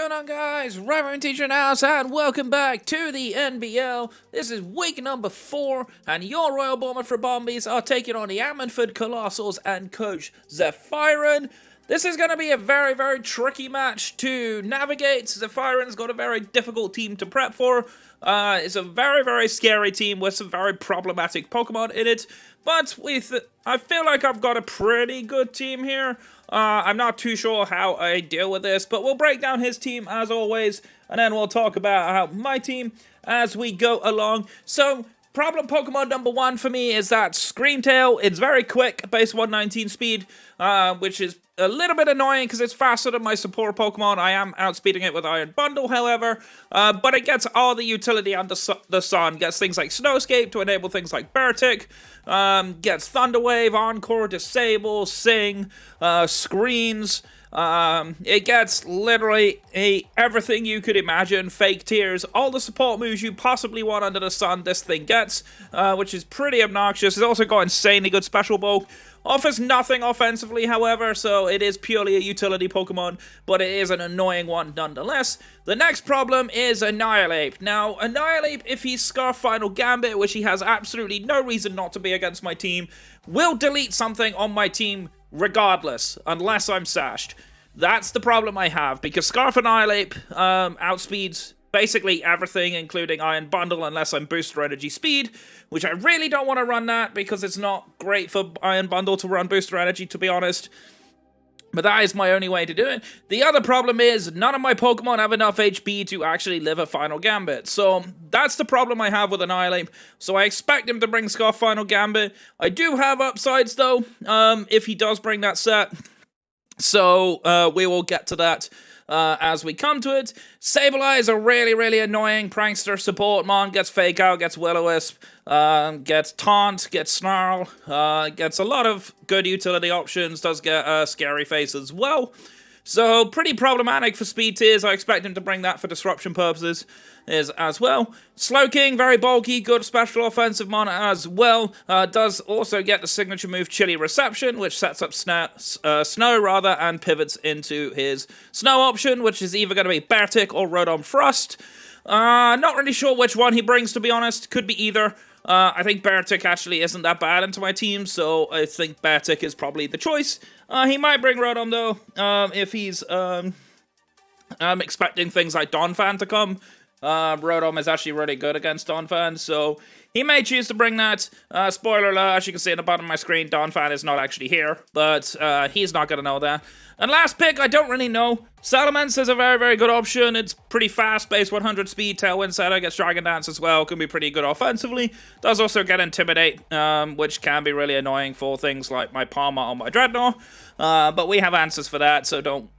going on, guys? Reverend Teacher in the house, and welcome back to the NBL. This is week number 4, and your Royal Bournemouth Bombies are taking on the Ammanford Coalossals and Coach Zephyrin. This is going to be a very, very tricky match to navigate. Zephyrin's got a very difficult team to prep for. It's a very, very scary team with some very problematic Pokemon in it. But I feel like I've got a pretty good team here. I'm not too sure how I deal with this, but we'll break down his team as always, and then we'll talk about how my team as we go along. So, problem Pokemon number 1 for me is that Screamtail. It's very quick, base 119 speed, which is a little bit annoying because it's faster than my support Pokemon. I am outspeeding it with Iron Bundle, however, but it gets all the utility under the sun. Gets things like Snowscape to enable things like Bertic, gets Thunder Wave, Encore, Disable, Sing, Screens. It gets literally everything you could imagine. Fake Tears, all the support moves you possibly want under the sun, this thing gets, which is pretty obnoxious. It's also got insanely good Special Bulk. Offers nothing offensively, however, so it is purely a utility Pokemon, but it is an annoying one nonetheless. The next problem is Annihilate. Now, Annihilate, if he's Scarf Final Gambit, which he has absolutely no reason not to be against my team, will delete something on my team regardless, unless I'm sashed. That's the problem I have, because Scarf Annihilate outspeeds basically everything, including Iron Bundle, unless I'm Booster Energy Speed, which I really don't want to run that, because it's not great for Iron Bundle to run Booster Energy, to be honest. But that is my only way to do it. The other problem is, none of my Pokemon have enough HP to actually live a Final Gambit. So, that's the problem I have with Annihilate. So I expect him to bring Scarf Final Gambit. I do have upsides, though, if he does bring that set. So, we will get to that as we come to it. Sableye is a really, really annoying prankster support mon. Gets Fake Out, gets Will-O-Wisp, gets Taunt, gets Snarl, gets a lot of good utility options, does get Scary Face as well. So, pretty problematic for Speed Tiers. I expect him to bring that for disruption purposes as well. Slowking, very bulky, good special offensive mon as well. Does also get the signature move Chilly Reception, which sets up Snow, and pivots into his Snow option, which is either going to be Bertic or Rodon Frost. Not really sure which one he brings, to be honest. Could be either. I think Bertic actually isn't that bad into my team, so I think Bertic is probably the choice. He might bring Rodon, though, if he's expecting things like Donphan to come. Rodon is actually really good against Donphan, so he may choose to bring that. Spoiler alert, as you can see at the bottom of my screen, Donphan is not actually here, but he's not going to know that. And last pick, I don't really know. Salamence is a very, very good option. It's pretty fast, base 100 speed, Tailwind Setter, gets Dragon Dance as well, can be pretty good offensively. Does also get Intimidate, which can be really annoying for things like my Palmer or my Dreadnought. But we have answers for that, so don't,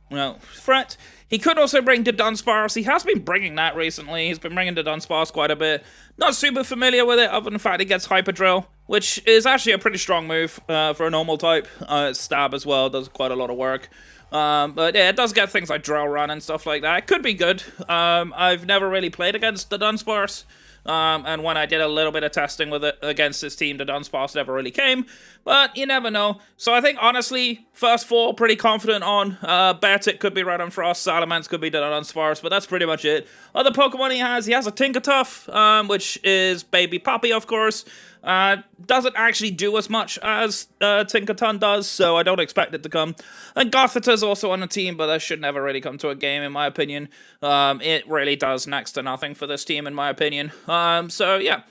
fret. He could also bring the Dunsparce. He has been bringing that recently. He's been bringing the Dunsparce quite a bit. Not super familiar with it, other than the fact it gets Hyper Drill, which is actually a pretty strong move for a normal type. Stab as well, does quite a lot of work. But yeah, it does get things like Drill Run and stuff like that. It could be good. I've never really played against the Dunsparce. And when I did a little bit of testing with it against this team, the Dunsparce never really came. But you never know. So I think, honestly, first 4, pretty confident on. Bertic could be Rodon Frost, Salamence could be the Dunsparce, but that's pretty much it. Other Pokemon he has a Tinkertuff, which is Baby Puppy, of course. Doesn't actually do as much as Tinkerton does, so I don't expect it to come. And Gothita's also on the team, but that should never really come to a game, in my opinion. It really does next to nothing for this team, in my opinion. So, yeah.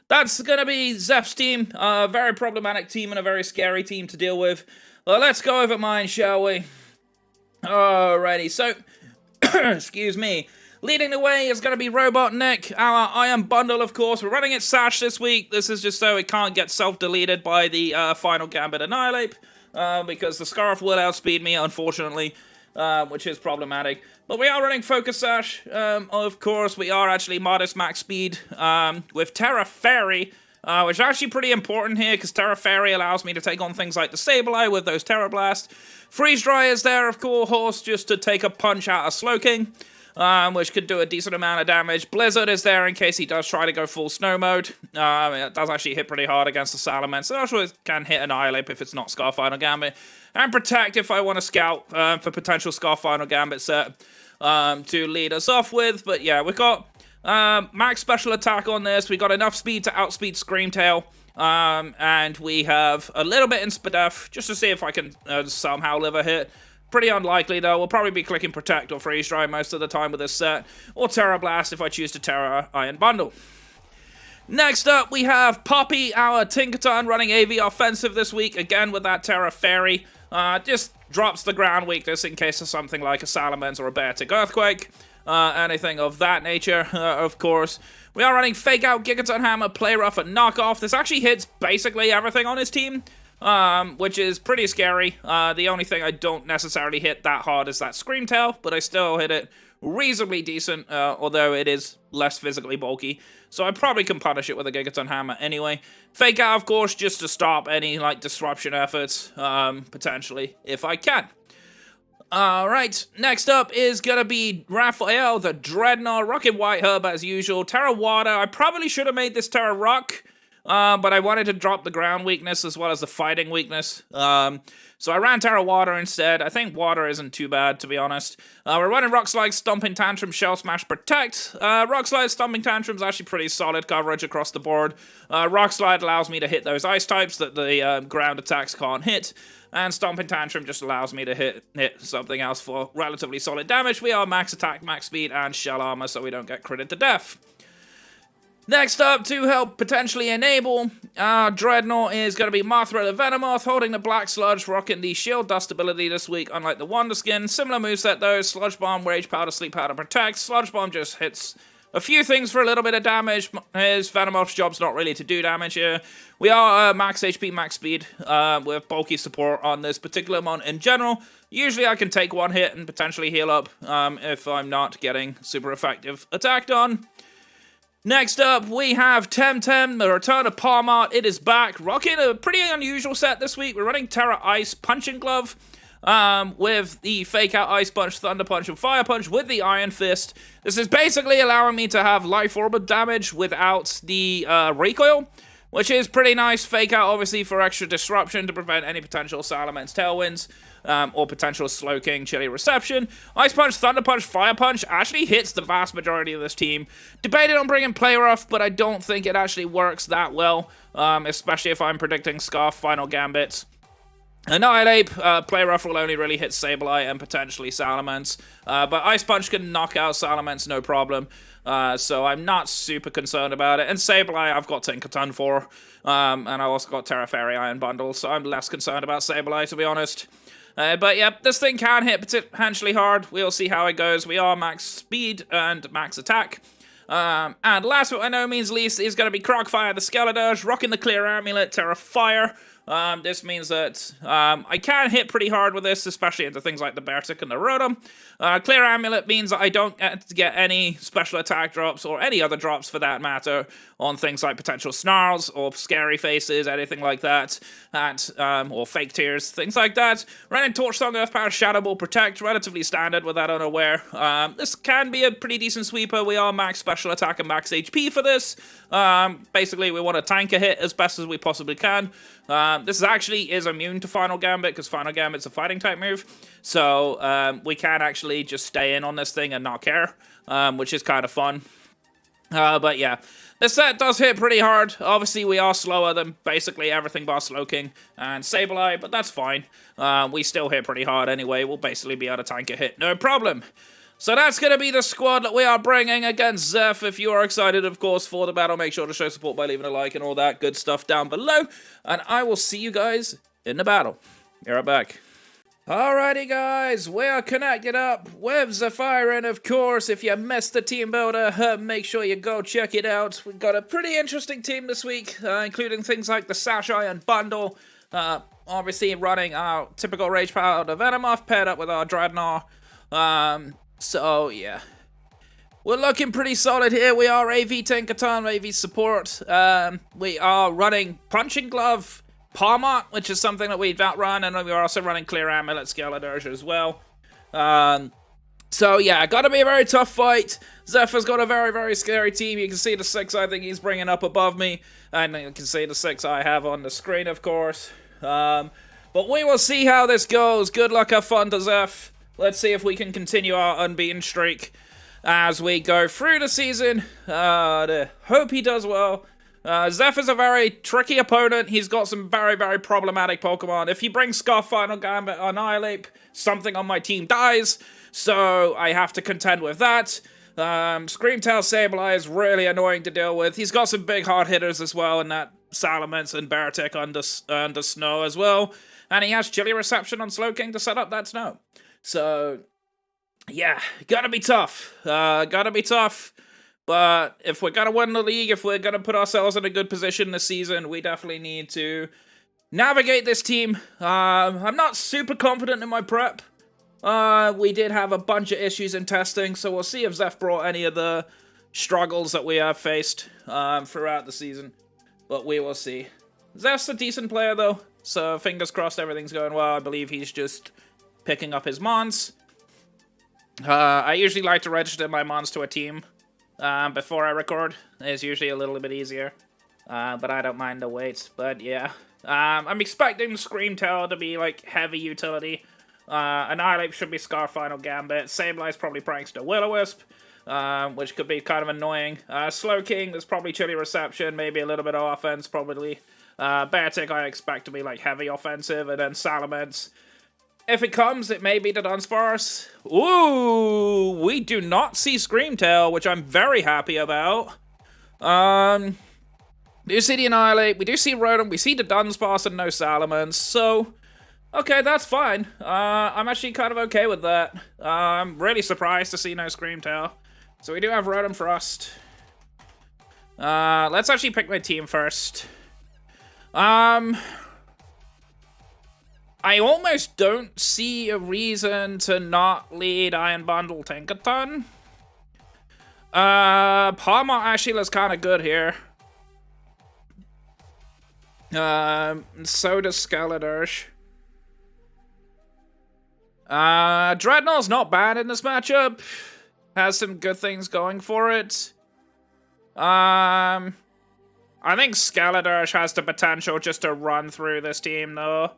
That's going to be Zeph's team. A very problematic team and a very scary team to deal with. Well, let's go over mine, shall we? Alrighty, so, excuse me. Leading the way is going to be Robotnik, our Iron Bundle, of course. We're running it Sash this week. This is just so it can't get self-deleted by the Final Gambit Annihilate, because the Scarf will outspeed me, unfortunately, which is problematic. But we are running Focus Sash, of course. We are actually modest max speed with Terra Fairy, which is actually pretty important here, because Terra Fairy allows me to take on things like the Sableye with those Terra Blast. Freeze Dry is there, of course, just to take a punch out of Slowking. Which could do a decent amount of damage. Blizzard is there in case he does try to go full snow mode. It does actually hit pretty hard against the Salamence, so also it can hit Annihilate if it's not Scar Final Gambit. And Protect if I want to scout for potential Scar Final Gambit set. to lead us off with. But yeah, we've got max special attack on this. We got enough speed to outspeed Screamtail. And we have a little bit in Spadef, just to see if I can somehow live a hit. Pretty unlikely, though. We'll probably be clicking Protect or Freeze Dry most of the time with this set, or Terra Blast if I choose to Terra Iron Bundle. Next up, we have Poppy, our Tinkaton, running AV Offensive this week, again with that Terra Fairy. Just drops the ground weakness in case of something like a Salamence or a Beartic Earthquake. Anything of that nature, of course. We are running Fake Out, Gigaton Hammer, Play Rough, and Knockoff. This actually hits basically everything on his team, which is pretty scary. The only thing I don't necessarily hit that hard is that Screamtail, but I still hit it reasonably decent, although it is less physically bulky. So I probably can punish it with a Gigaton Hammer anyway. Fake Out, of course, just to stop any, like, disruption efforts, potentially, if I can. Alright, next up is gonna be Raphael, the Dreadnought, rocking White Herb as usual. Terra Water, I probably should have made this Terra Rock, but I wanted to drop the ground weakness as well as the fighting weakness. So I ran Terra Water instead. I think Water isn't too bad, to be honest. We're running Rock Slide, Stomping Tantrum, Shell Smash, Protect. Rock Slide, Stomping Tantrum is actually pretty solid coverage across the board. Rock Slide allows me to hit those ice types that the ground attacks can't hit. And Stomping Tantrum just allows me to hit something else for relatively solid damage. We are max attack, max speed, and shell armor, so we don't get critted to death. Next up, to help potentially enable our Dreadnought is going to be Mothra the Venomoth, holding the Black Sludge, rocking the Shield Dust ability this week, unlike the Wonder Skin. Similar moveset though, Sludge Bomb, Rage Powder, Sleep Powder, Protect. Sludge Bomb just hits a few things for a little bit of damage. His Venomoth's job's not really to do damage here. We are max HP, max speed, with bulky support on this particular mon in general. Usually I can take one hit and potentially heal up if I'm not getting super effective attacked on. Next up, we have Temtem, the Return of Palmart. It is back, rocking a pretty unusual set this week. We're running Terra Ice Punching Glove, with the Fake Out Ice Punch, Thunder Punch, and Fire Punch with the Iron Fist. This is basically allowing me to have Life Orb damage without the recoil, which is pretty nice. Fake Out, obviously, for extra disruption to prevent any potential Salamence Tailwinds, or potential Slowking Chilly Reception. Ice Punch, Thunder Punch, Fire Punch actually hits the vast majority of this team. Debated on bringing Play Rough, but I don't think it actually works that well, especially if I'm predicting Scarf Final Gambits. Annihilate, Play Rough will only really hit Sableye and potentially Salamence, but Ice Punch can knock out Salamence no problem, so I'm not super concerned about it. And Sableye I've got Tinkaton for, and I also got Terra Fairy Iron Bundle, so I'm less concerned about Sableye, to be honest. But yeah, this thing can hit potentially hard. We'll see how it goes. We are max speed and max attack. And last but by no means least is going to be Crocfire the Skeledirge, rocking the Clear Amulet, Terra Fire. This means that I can hit pretty hard with this, especially into things like the Beartic and the Rotom. Clear Amulet means that I don't get any special attack drops, or any other drops for that matter, on things like potential Snarls, or Scary Faces, anything like that, or Fake Tears, things like that. Running Torch Song, Earth Power, Shadow Ball, Protect, relatively standard with that unaware. This can be a pretty decent sweeper. We are max special attack and max HP for this. Basically, we want to tank a hit as best as we possibly can. This actually is immune to Final Gambit, because Final Gambit's a fighting type move, so we can actually just stay in on this thing and not care, which is kind of fun. But yeah, this set does hit pretty hard. Obviously, we are slower than basically everything bar Slowking and Sableye, but that's fine. We still hit pretty hard anyway. We'll basically be able to tank a hit, no problem. So that's going to be the squad that we are bringing against Zeph. If you are excited, of course, for the battle, make sure to show support by leaving a like and all that good stuff down below. And I will see you guys in the battle. Be right back. Alrighty guys, we are connected up with Zephyr, and of course, if you missed the team builder, make sure you go check it out. We've got a pretty interesting team this week, including things like the Sash Iron Bundle, obviously running our typical Rage Power the Venomoth paired up with our Dreadnought. So, yeah. We're looking pretty solid here. We are AV Tinkaton, AV support. We are running Punching Glove, Palmart, which is something that we've outrun, and we're also running Clear Amulet, Skeledirge as well. So, yeah, gotta be a very tough fight. Zephyr's got a very, very scary team. You can see the 6 I think he's bringing up above me, and you can see the 6 I have on the screen, of course. But we will see how this goes. Good luck, have fun to Zeph. Let's see if we can continue our unbeaten streak as we go through the season. Hope he does well. Zeph is a very tricky opponent. He's got some very, very problematic Pokemon. If he brings Scarf Final Gambit or Annihilate, something on my team dies, so I have to contend with that. Screamtail Sableye is really annoying to deal with. He's got some big hard hitters as well, and that Salamence and Beartic under Snow as well. And he has Chilly Reception on Slowking to set up that Snow. So, yeah, gotta be tough. But if we're gonna win the league, if we're gonna put ourselves in a good position this season, we definitely need to navigate this team. I'm not super confident in my prep. We did have a bunch of issues in testing, so we'll see if Zeph brought any of the struggles that we have faced throughout the season. But we will see. Zeph's a decent player, though, so fingers crossed everything's going well. I believe he's just picking up his mons. I usually like to register my mons to a team before I record. It's usually a little bit easier, but I don't mind the wait. But yeah, I'm expecting Screamtail to be like heavy utility. Annihilate should be Scarf Final Gambit. Sableye's probably Prankster Will-O-Wisp, which could be kind of annoying. Slowking, there's probably Chilly Reception, maybe a little bit of offense, probably. Beartic I expect to be like heavy offensive, and then Salamence. If it comes, it may be the Dunsparce. Ooh, we do not see Screamtail, which I'm very happy about. We do see the Annihilate, we do see Rotom, we see the Dunsparce and no Salamence, so okay, that's fine. I'm actually kind of okay with that. I'm really surprised to see no Screamtail. So we do have Rotom Frost. Let's actually pick my team first. I almost don't see a reason to not lead Iron Bundle Tinkaton. Palmont actually looks kind of good here. So does Skeledirge. Dreadnought's not bad in this matchup. Has some good things going for it. I think Skeledirge has the potential just to run through this team, though.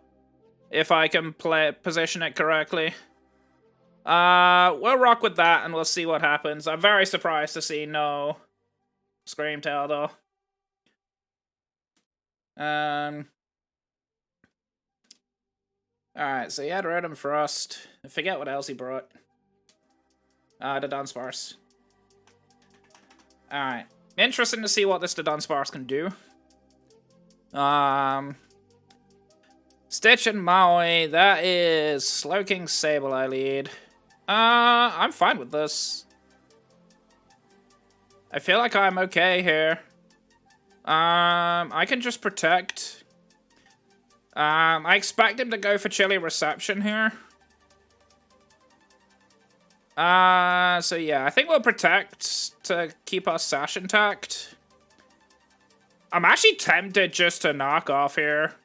If I can position it correctly. We'll rock with that, and we'll see what happens. I'm very surprised to see no Screamtail, though. Alright, so he had Rotom Frost. I forget what else he brought. The Dunsparce. Alright. Interesting to see what this Dunsparce can do. Stitch and Maui, that is Slowking Sableye lead. I'm fine with this. I feel like I'm okay here. I can just protect. I expect him to go for Chilly Reception here. So yeah, I think we'll protect to keep our Sash intact. I'm actually tempted just to knock off here.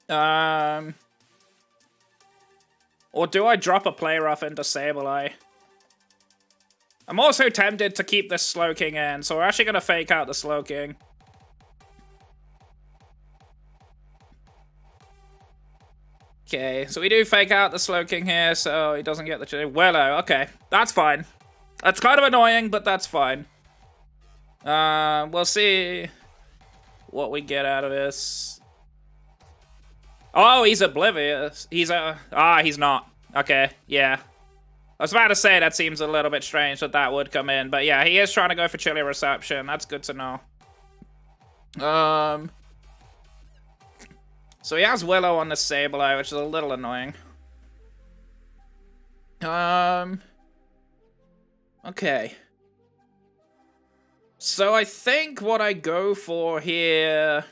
Or do I drop a play rough into Sableye? I'm also tempted to keep this Slowking in, so we're actually going to fake out the Slowking. Okay, so we do fake out the Slowking here, so he doesn't get the Willow. Okay, that's fine. That's kind of annoying, but that's fine. We'll see what we get out of this. Oh, he's oblivious. He's not. Okay, yeah. I was about to say that seems a little bit strange that that would come in, but yeah, he is trying to go for Chilly Reception. That's good to know. So he has Willow on the Sableye, which is a little annoying. Okay. So I think what I go for here...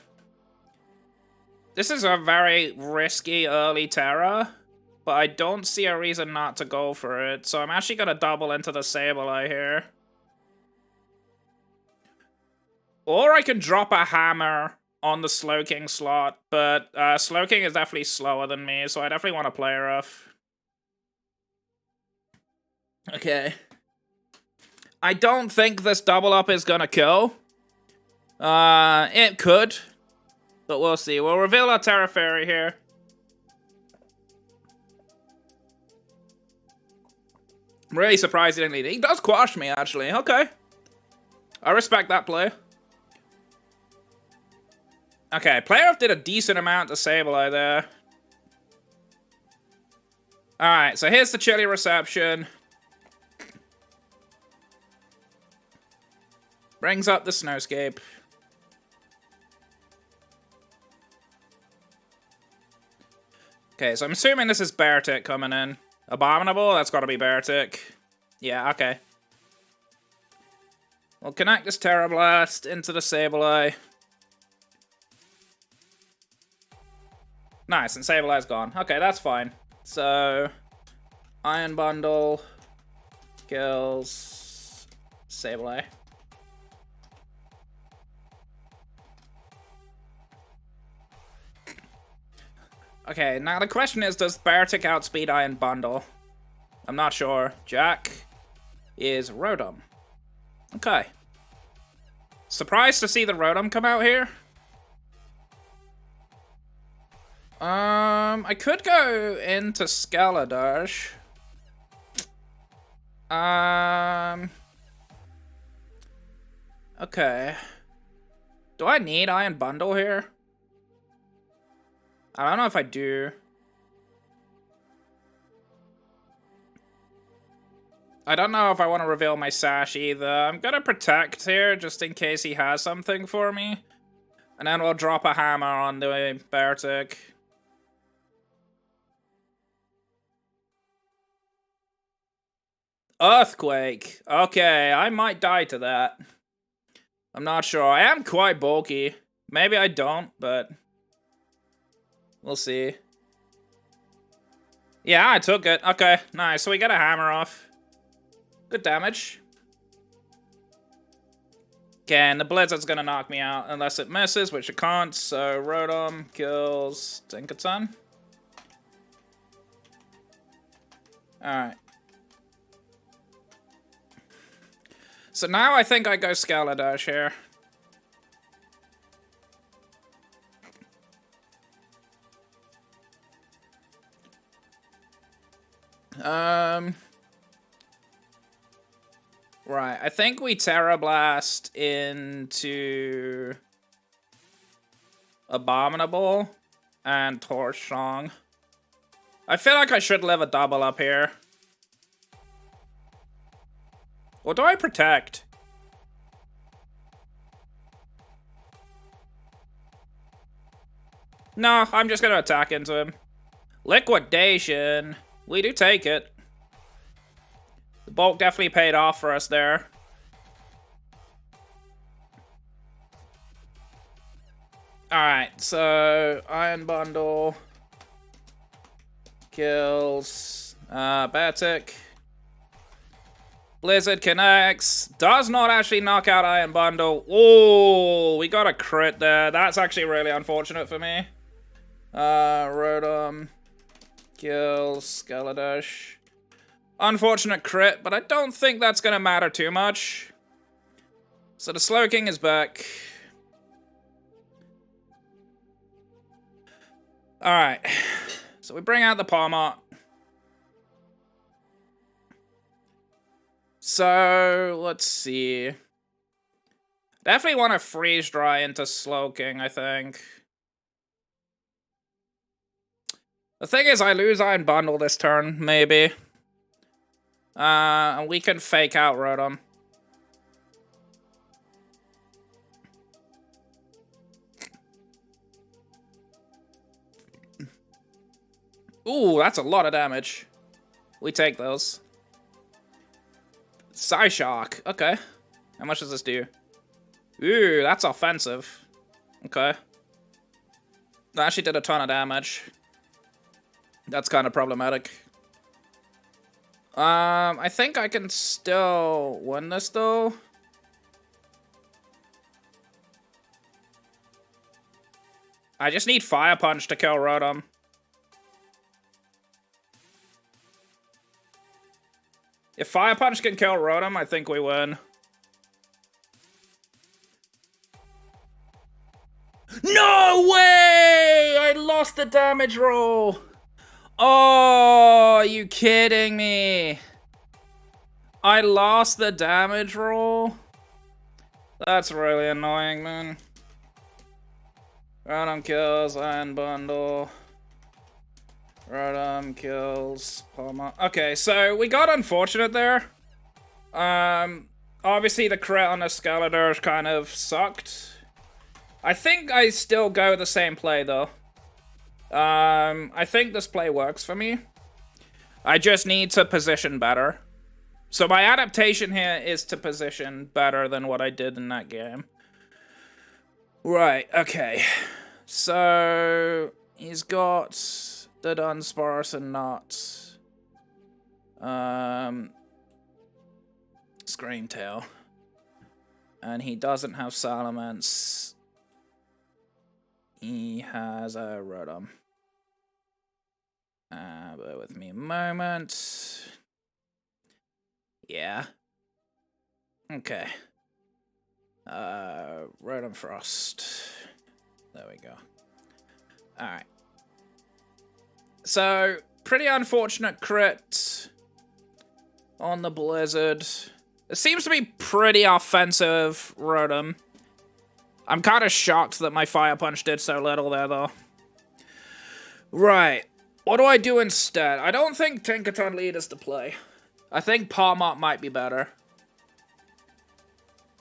This is a very risky early Terra, but I don't see a reason not to go for it. So I'm actually going to double into the Sableye here. Or I can drop a Hammer on the Slowking slot, but Slowking is definitely slower than me, so I definitely want to play rough. Okay. I don't think this double up is gonna kill. It could, but we'll see. We'll reveal our Terra Fairy here. I'm really surprised he didn't lead. He does quash me, actually. Okay. I respect that play. Okay, player did a decent amount to Sableye there. Alright, so here's the chilly reception. Brings up the Snowscape. Okay, so I'm assuming this is Beartic coming in. Abominable? That's gotta be Beartic. Yeah, okay. We'll connect this Terra Blast into the Sableye. Nice, and Sableye's gone. Okay, that's fine. So, Iron Bundle kills Sableye. Okay, now the question is, does Beartic outspeed Iron Bundle? I'm not sure. Jack is Rotom. Okay. Surprised to see the Rotom come out here. I could go into Skeledirge. Okay. Do I need Iron Bundle here? I don't know if I do. I don't know if I want to reveal my Sash either. I'm gonna protect here just in case he has something for me. And then we'll drop a hammer on the Beartic. Earthquake. Okay, I might die to that. I'm not sure. I am quite bulky. Maybe I don't, but we'll see. Yeah, I took it. Okay, nice. So we got a hammer off. Good damage. Okay, and the Blizzard's gonna knock me out unless it misses, which it can't. So Rotom kills Tinkaton. Alright. So now I think I go Skeledirge here. Right, I think we Terra Blast into Abominable and Torch Song. I feel like I should live a double up here. Or do I protect? No, I'm just gonna attack into him. Liquidation. We do take it. The bulk definitely paid off for us there. Alright, so Iron Bundle kills Beartic. Blizzard connects. Does not actually knock out Iron Bundle. Oh, we got a crit there. That's actually really unfortunate for me. Rotom kills Skeledirge. Unfortunate crit, but I don't think that's gonna matter too much. So the Slowking is back. Alright. So we bring out the Palmot. So, let's see. Definitely want to Freeze Dry into Slowking, I think. The thing is, I lose Iron Bundle this turn, maybe. And we can fake out Rotom. Ooh, that's a lot of damage. We take those. Psyshock. Okay. How much does this do? Ooh, that's offensive. Okay. That actually did a ton of damage. That's kind of problematic. I think I can still win this, though. I just need Fire Punch to kill Rotom. If Fire Punch can kill Rotom, I think we win. No way! I lost the damage roll! Oh, are you kidding me? I lost the damage roll. That's really annoying, man. Random kills, Iron Bundle. Random kills, Palmer. Okay, so we got unfortunate there. Obviously the crit on the Skeletor kind of sucked. I think I still go the same play, though. I think this play works for me. I just need to position better. So my adaptation here is to position better than what I did in that game. Right, okay. So he's got the Dunsparce and not Screamtail. And he doesn't have Salamence. He has a Rotom. Bear with me a moment. Yeah. Okay. Rotom Frost. There we go. Alright. So, pretty unfortunate crit on the Blizzard. It seems to be pretty offensive Rotom. I'm kind of shocked that my Fire Punch did so little there, though. Right. What do I do instead? I don't think Tinkaton Lead is the play. I think Palmot might be better.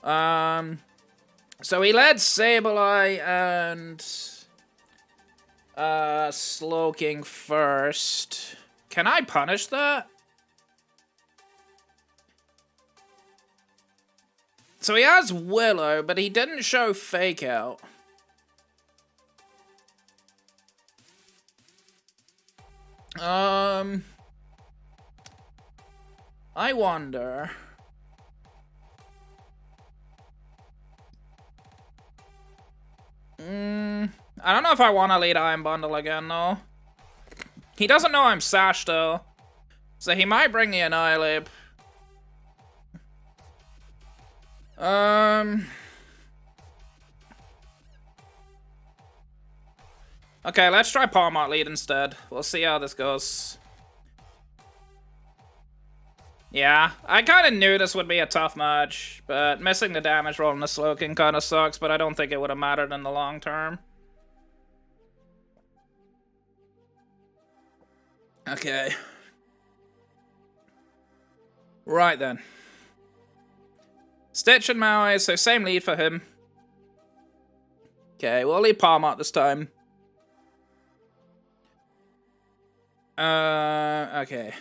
So he led Sableye and Slowking first. Can I punish that? So he has Willow, but he didn't show Fake Out. I wonder. I don't know if I want to lead Iron Bundle again, though. He doesn't know I'm Sash, though. So he might bring the Annihilate. Okay, let's try Palmot lead instead. We'll see how this goes. Yeah, I kind of knew this would be a tough match, but missing the damage roll on the Slowking kind of sucks, but I don't think it would have mattered in the long term. Okay. Right then. Stitch and Maui, so same lead for him. Okay, we'll lead Palmot this time. Okay.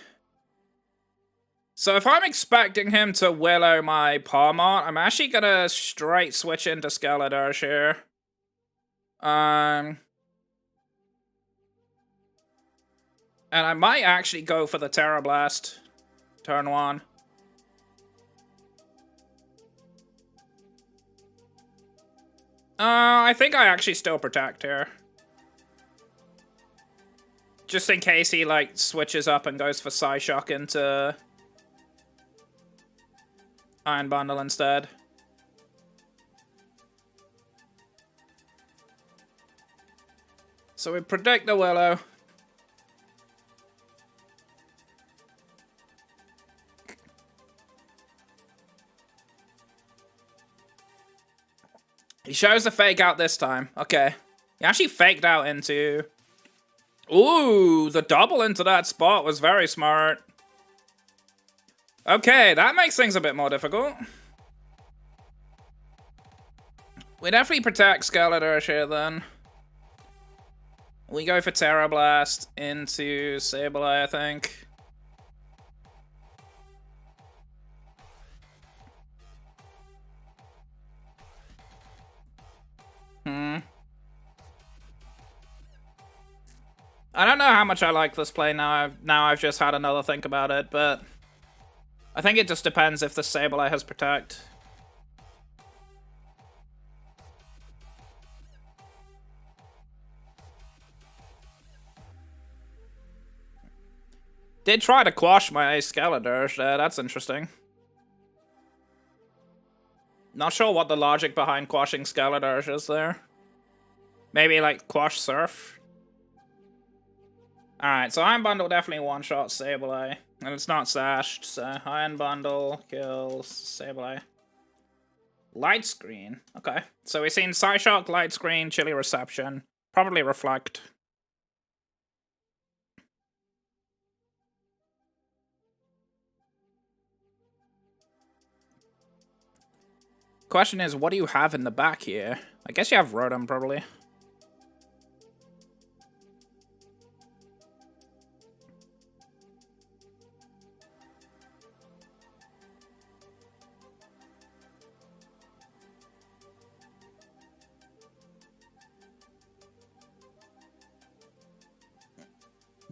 So if I'm expecting him to Willow my Palmot, I'm actually gonna straight switch into Skeletor here. And I might actually go for the Terra Blast. Turn 1. I think I actually still protect here. Just in case he, like, switches up and goes for Psyshock into Iron Bundle instead. So we predict the Willow. He shows the Fake Out this time. Okay. He actually faked out into... Ooh, the double into that spot was very smart. Okay, that makes things a bit more difficult. We definitely protect Skeletor here then. We go for Terra Blast into Sableye, I think. I don't know how much I like this play now. I've just had another think about it, but I think it just depends if the Sableye has Protect. Did try to quash my Skeletor there, that's interesting. Not sure what the logic behind quashing Skeletor is there. Maybe like quash Surf. Alright, so Iron Bundle definitely one-shot Sableye. And it's not sashed, so Iron Bundle kills Sableye. Light Screen. Okay. So we've seen Psyshock, Light Screen, Chilly Reception. Probably Reflect. Question is, what do you have in the back here? I guess you have Rotom, probably.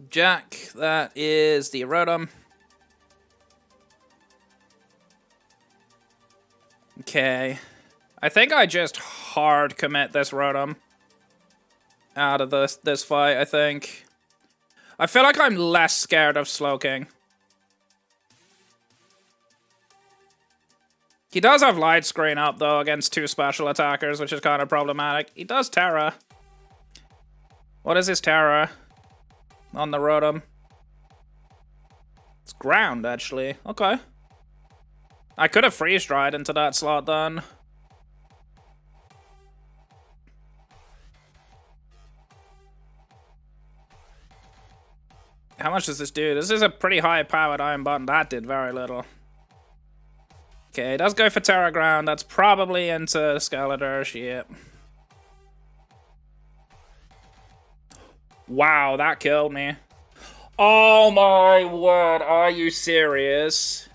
Jack, that is the Rotom. Okay. I think I just hard commit this Rotom out of this fight, I think. I feel like I'm less scared of Slowking. He does have Light Screen up, though, against 2 special attackers, which is kind of problematic. He does Terra. What is his Terra on the Rotom? It's Ground, actually. Okay. I could have Freeze-Dried into that slot, then. How much does this do? This is a pretty high-powered Iron Button. That did very little. Okay, it does go for Terra Ground. That's probably into Skeletor. Yep. Wow, that killed me. Oh my word, are you serious?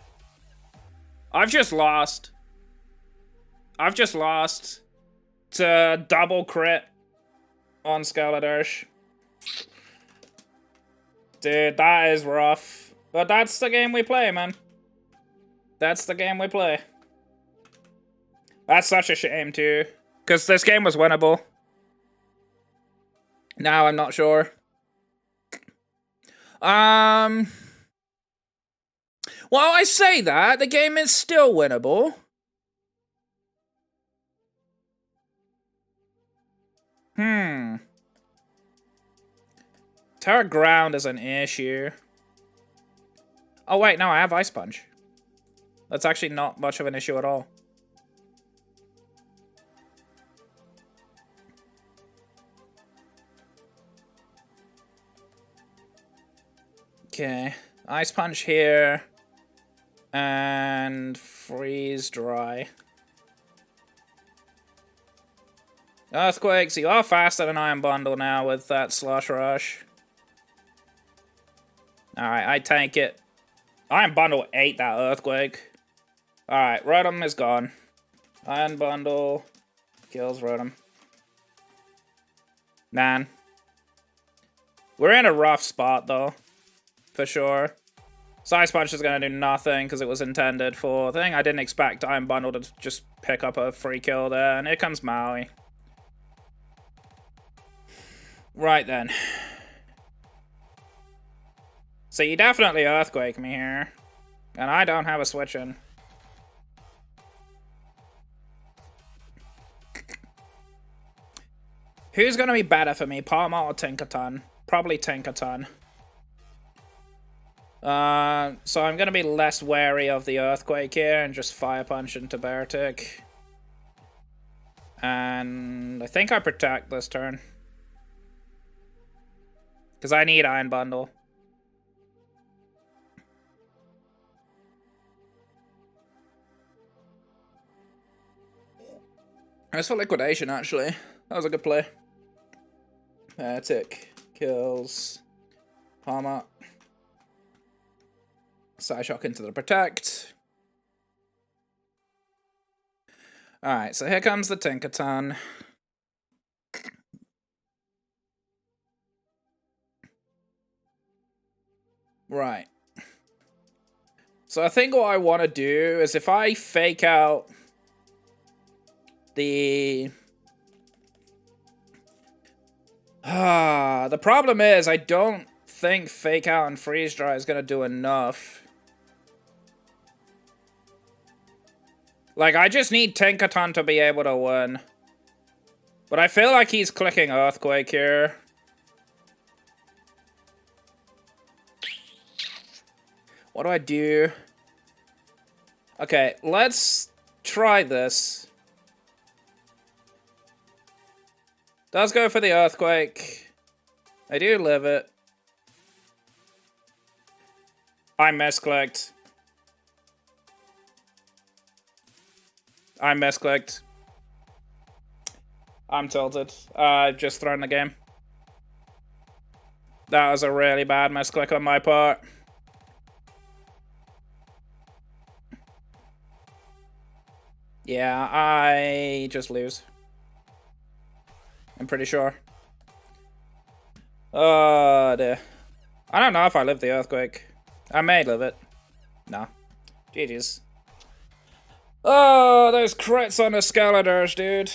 I've just lost. I've just lost to double crit on Skeletor. Dude, that is rough. But that's the game we play, man. That's the game we play. That's such a shame, too. Because this game was winnable. Now I'm not sure. Well, I say that. The game is still winnable. Terra Ground is an issue. Oh, wait, no, I have Ice Punch. That's actually not much of an issue at all. Okay, Ice Punch here. And Freeze Dry. Earthquake, so you are faster than Iron Bundle now with that Slush Rush. Alright, I tank it. Iron Bundle ate that Earthquake. Alright, Rotom is gone. Iron Bundle kills Rotom. Man. We're in a rough spot, though. For sure. Ice Punch is going to do nothing because it was intended for the thing. I didn't expect Iron Bundle to just pick up a free kill there. And here comes Maui. Right then. So you definitely Earthquake me here. And I don't have a switch in. Who's going to be better for me, Palma or Tinkaton? Probably Tinkaton. So I'm going to be less wary of the Earthquake here and just Fire Punch into Beartic. And I think I protect this turn. Because I need Iron Bundle. That's for Liquidation, actually. That was a good play. Beartic kills Palma. Psyshock into the Protect. Alright, so here comes the Tinkaton. Right. So I think what I want to do is if I fake out the... the problem is I don't think Fake Out and Freeze Dry is going to do enough. Like, I just need Tinkaton to be able to win. But I feel like he's clicking Earthquake here. What do I do? Okay, let's try this. Does go for the earthquake. I do live it. I misclicked. I misclicked. I'm tilted. I've just thrown the game. That was a really bad misclick on my part. Yeah, I just lose. I'm pretty sure. Oh, dear. I don't know if I live the earthquake. I may live it. Nah. GG's. Oh, those crits on the Skeletors, dude.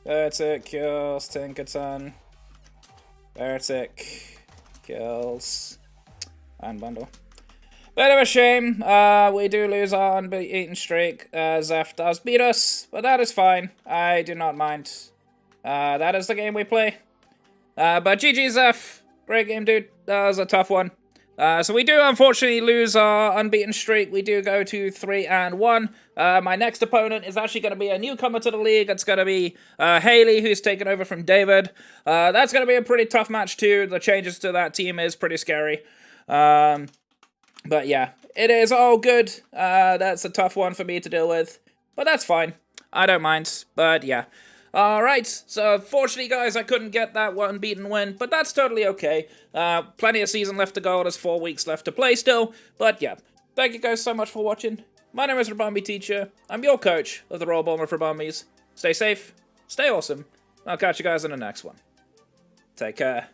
Bertic kills Tinkerton. Bertic kills. And bundle. Bit of a shame. We do lose our unbeaten streak. Zeph does beat us, but that is fine. I do not mind. That is the game we play. But GG, Zeph. Great game, dude. That was a tough one. So we do unfortunately lose our unbeaten streak. We do go to 3-1. My next opponent is actually going to be a newcomer to the league. It's going to be Haley, who's taken over from David. That's going to be a pretty tough match too. The changes to that team is pretty scary. But yeah, it is all good. That's a tough one for me to deal with. But that's fine. I don't mind. But yeah. Alright, so unfortunately, guys, I couldn't get that unbeaten win, but that's totally okay. Plenty of season left to go, there's 4 weeks left to play still, but yeah. Thank you guys so much for watching. My name is Rabambi Teacher. I'm your coach of the Royal Bomber for Bombies. Stay safe, stay awesome. I'll catch you guys in the next one. Take care.